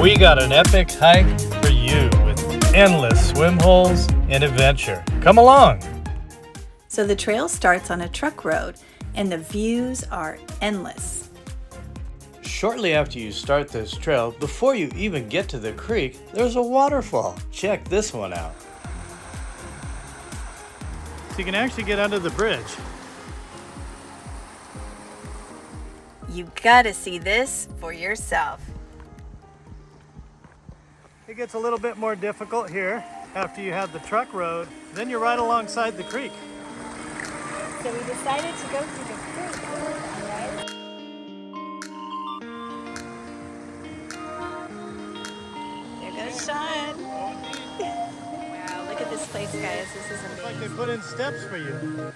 We got an epic hike for you with endless swim holes and adventure. Come along. So the trail starts on a truck road and the views are endless. Shortly after you start this trail, before you even get to the creek, there's a waterfall. Check this one out. So you can actually get under the bridge. You gotta see this for yourself. It gets a little bit more difficult here after you have the truck road. Then you're right alongside the creek. So we decided to go through the creek, alright? There goes Sean. Wow, look at this place, guys. This is amazing. It's like they put in steps for you.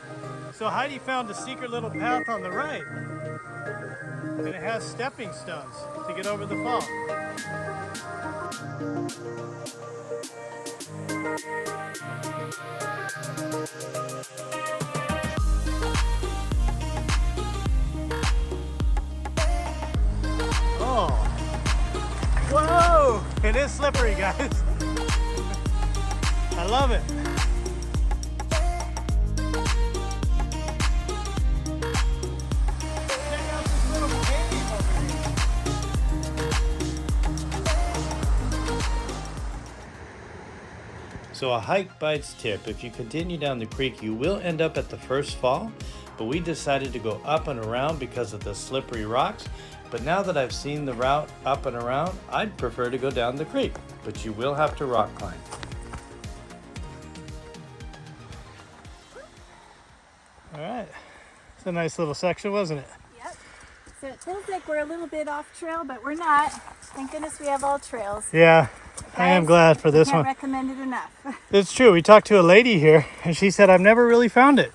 So Heidi found a secret little path on the right. And it has stepping stones to get over the fall. Oh, whoa! It is slippery, guys. I love it. Check out this little cave over here. So a hike bites tip. If you continue down the creek, you will end up at the first fall, but we decided to go up and around because of the slippery rocks. But now that I've seen the route up and around, I'd prefer to go down the creek, but you will have to rock climb. All right, it's a nice little section, wasn't it? Yep. So it feels like we're a little bit off trail, but we're not. Thank goodness we have all trails. Yeah, I am glad for this one. Can't recommend it enough. It's true. We talked to a lady here, and she said, I've never really found it.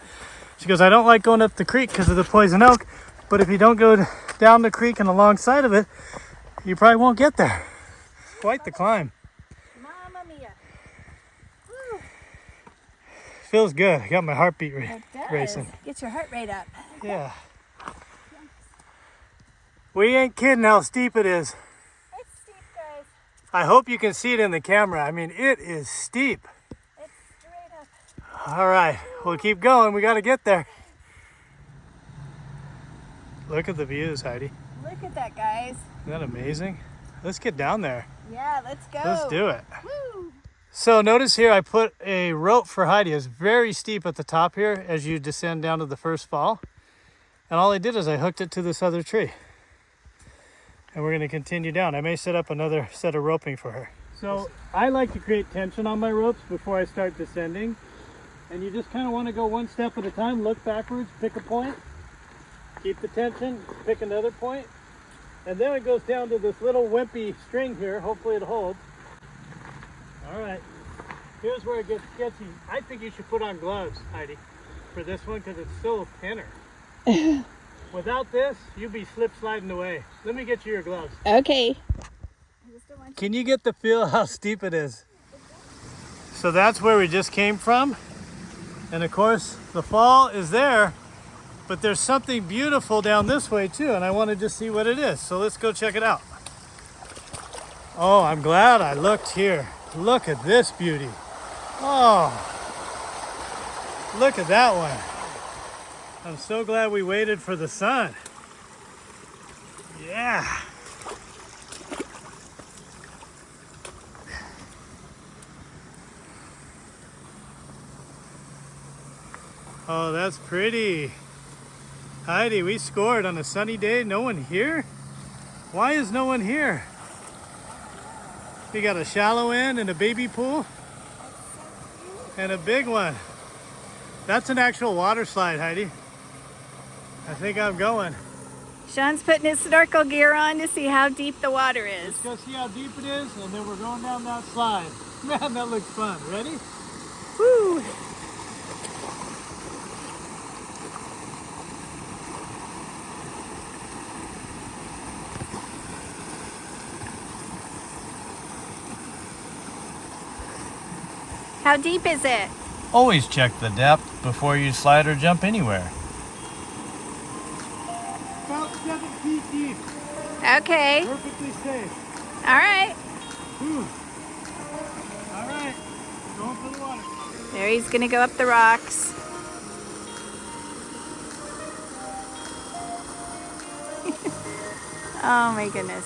She goes, I don't like going up the creek because of the poison oak, but if you don't go down the creek and alongside of it, you probably won't get there. It's quite the climb. Mamma mia. Woo. Feels good. I got my heartbeat It does. racing. Get your heart rate up. Yeah. We ain't kidding how steep it is. It's steep, guys. I hope you can see it in the camera. I mean, it is steep. It's straight up. All right, we'll keep going. We got to get there. Look at the views, Heidi. Look at that, guys. Isn't that amazing? Let's get down there. Yeah, let's go. Let's do it. Woo. So notice here I put a rope for Heidi. It's very steep at the top here as you descend down to the first fall. And all I did is I hooked it to this other tree. And we're going to continue down. I may set up another set of roping for her. So I like to create tension on my ropes before I start descending. And you just kind of want to go one step at a time, look backwards, pick a point, keep the tension, pick another point. And then it goes down to this little wimpy string here. Hopefully it holds. All right, here's where it gets sketchy. I think you should put on gloves, Heidi, for this one because it's so thinner. Without this, you'd be slip sliding away. Let me get you your gloves. Okay. Can you get the feel how steep it is? So that's where we just came from. And of course, the fall is there, but there's something beautiful down this way too, and I want to just see what it is. So let's go check it out. Oh, I'm glad I looked here. Look at this beauty. Oh, look at that one. I'm so glad we waited for the sun. Yeah. Oh, that's pretty. Heidi, we scored on a sunny day. No one here? Why is no one here? We got a shallow end and a baby pool and a big one. That's an actual water slide, Heidi. I think I'm going. Sean's putting his snorkel gear on to see how deep the water is. Let's go see how deep it is, and then we're going down that slide. Man, that looks fun. Ready? Woo! How deep is it? Always check the depth before you slide or jump anywhere. About 7 feet deep. Okay. Perfectly safe. All right. Whew. All right, going for the water. There he's gonna go up the rocks. Oh my goodness.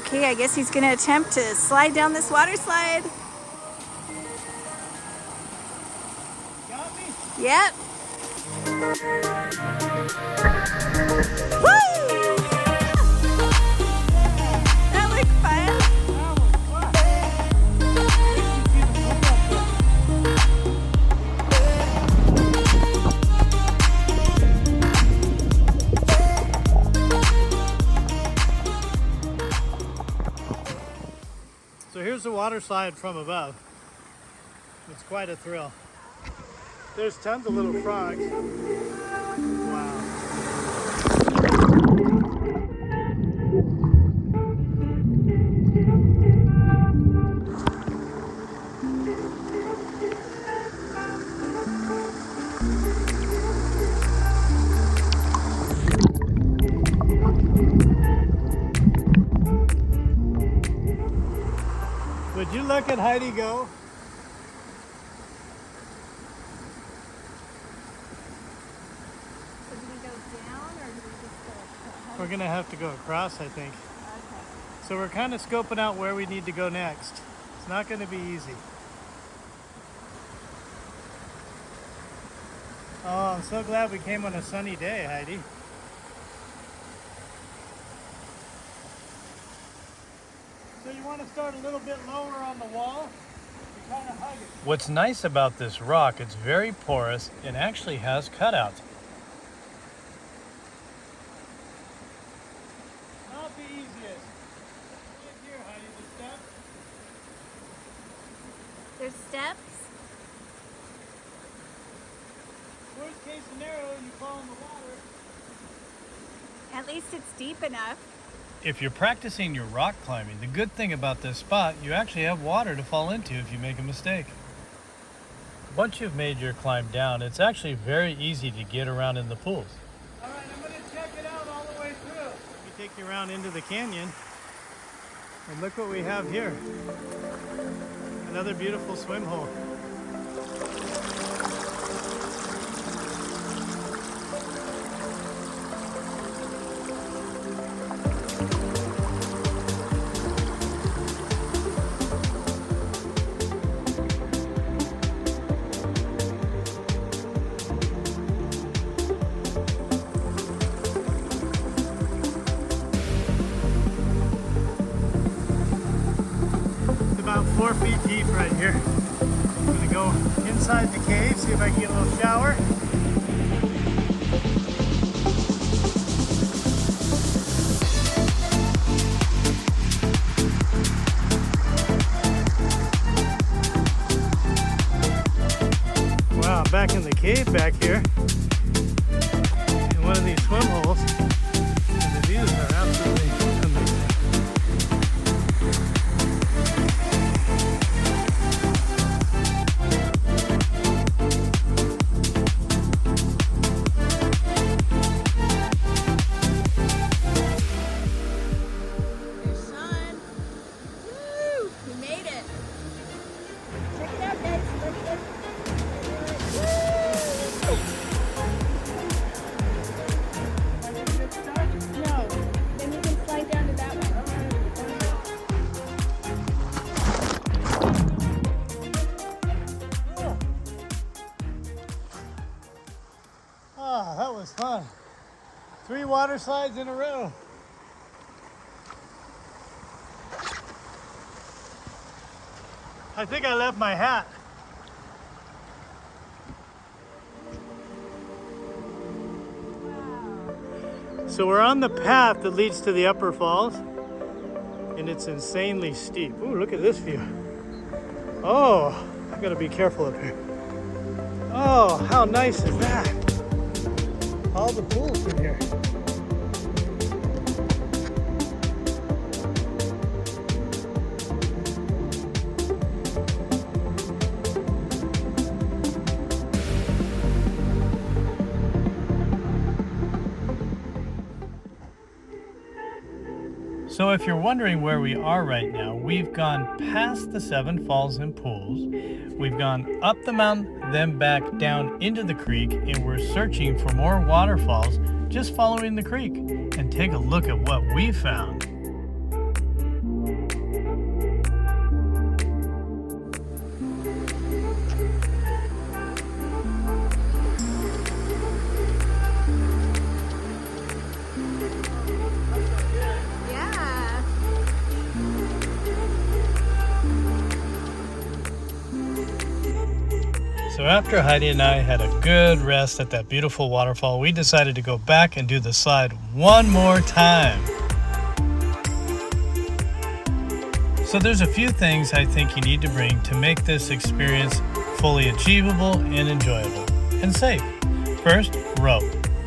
Okay, I guess he's gonna attempt to slide down this water slide. Got me? Yep. Woo! That looked fun. So here's the water slide from above. It's quite a thrill. There's tons of little frogs. Wow. Would you look at Heidi go? So do we go down or do we just go? We're gonna have to go across, I think. Okay. So we're kind of scoping out where we need to go next. It's not gonna be easy. Oh, I'm so glad we came on a sunny day, Heidi. So you want to start a little bit lower on the wall? You kind of hug it. What's nice about this rock, it's very porous and actually has cutouts. Not the easiest. Look here, Heidi, the steps. There's steps. Worst case scenario, you fall in the water. At least it's deep enough. If you're practicing your rock climbing, the good thing about this spot, you actually have water to fall into if you make a mistake. Once you've made your climb down, it's actually very easy to get around in the pools. All right, I'm going to check it out all the way through. Let me take you around into the canyon. And look what we have here. Another beautiful swim hole. About 4 feet deep right here. I'm gonna go inside the cave, see if I can get a little shower. Wow, back in the cave back here, in one of these swim holes, and the views are absolutely amazing. Ah, that was fun. 3 water slides in a row. I think I left my hat. So we're on the path that leads to the upper falls, and it's insanely steep. Ooh, look at this view. Oh, I gotta be careful up here. Oh, how nice is that? All the pools in here. So if you're wondering where we are right now, we've gone past the 7 falls and pools. We've gone up the mountain, then back down into the creek, and we're searching for more waterfalls just following the creek. And take a look at what we found. Yeah. So after Heidi and I had a good rest at that beautiful waterfall, we decided to go back and do the slide one more time. So there's a few things I think you need to bring to make this experience fully achievable and enjoyable and safe. First, rope,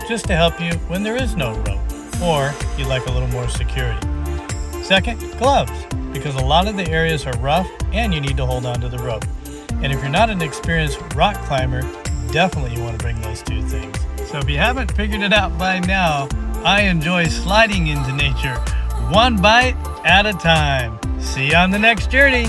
just to help you when there is no rope, or you'd like a little more security. Second, gloves, because a lot of the areas are rough and you need to hold on to the rope. And if you're not an experienced rock climber, definitely you want to bring those two things. So if you haven't figured it out by now, I enjoy sliding into nature, one bite at a time. See you on the next journey.